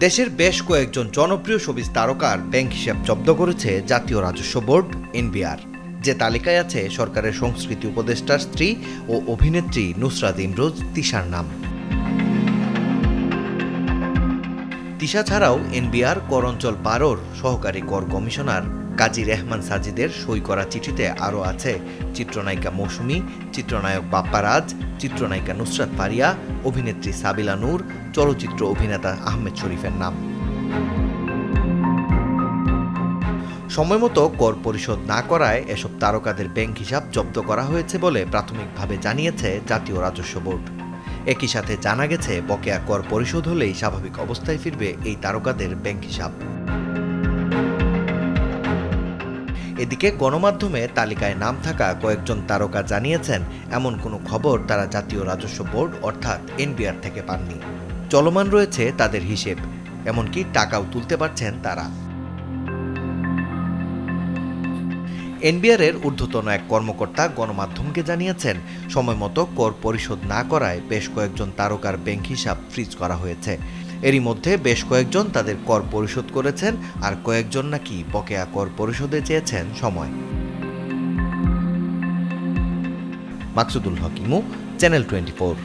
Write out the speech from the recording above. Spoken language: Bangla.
দেশের বেশ কয়েকজন জনপ্রিয় শোবিজ তারকার ব্যাংক হিসাব জব্দ করেছে জাতীয় রাজস্ব বোর্ড এনবিআর, যে তালিকায় আছে সরকারের সংস্কৃতি উপদেষ্টার স্ত্রী ও অভিনেত্রী নুসরাত ইমরোজ তিশার নাম। তিশা ছাড়াও এনবিআর কর অঞ্চল 12-র সহকারী কর কমিশনার কাজী রেহমান সাজিদের সই করা চিঠিতে আরও আছে চিত্রনায়িকা মৌসুমী, চিত্রনায়ক বাপ্পা রাজ, চিত্রনায়িকা নুসরাত ফারিয়া, অভিনেত্রী সাবিলা নূর, চলচ্চিত্র অভিনেতা আহমেদ শরীফের নাম। সময়মতো কর পরিশোধ না করায় এসব তারকাদের ব্যাংক হিসাব জব্দ করা হয়েছে বলে প্রাথমিকভাবে জানিয়েছে জাতীয় রাজস্ব বোর্ড। একই সাথে জানা গেছে বকেয়া কর পরিশোধ হলেই স্বাভাবিক অবস্থায় ফিরবে এই তারকাদের ব্যাংক হিসাব। এদিকে গণমাধ্যমে তালিকায় নাম থাকা কয়েকজন তারকা জানিয়েছেন এমন কোনো খবর তারা জাতীয় রাজস্ব বোর্ড অর্থাৎ এনবিআর থেকে পাননি। চলমান রয়েছে তাদের হিসেব, এমনকি টাকাও তুলতে পারছেন তারা। এনবিআরের ঊর্ধ্বতন এক কর্মকর্তা গণমাধ্যমকে জানিয়েছেন সময়মতো কর পরিশোধ না করায় বেশ কয়েকজন তারকার ব্যাংক হিসাব ফ্রিজ করা হয়েছে। এরই মধ্যে বেশ কয়েকজন তাদের কর পরিশোধ করেছেন, আর কয়েকজন নাকি বকেয়া কর পরিশোধে চেয়েছেন সময়। মাকসুদুল হক ইমু, চ্যানেল 24।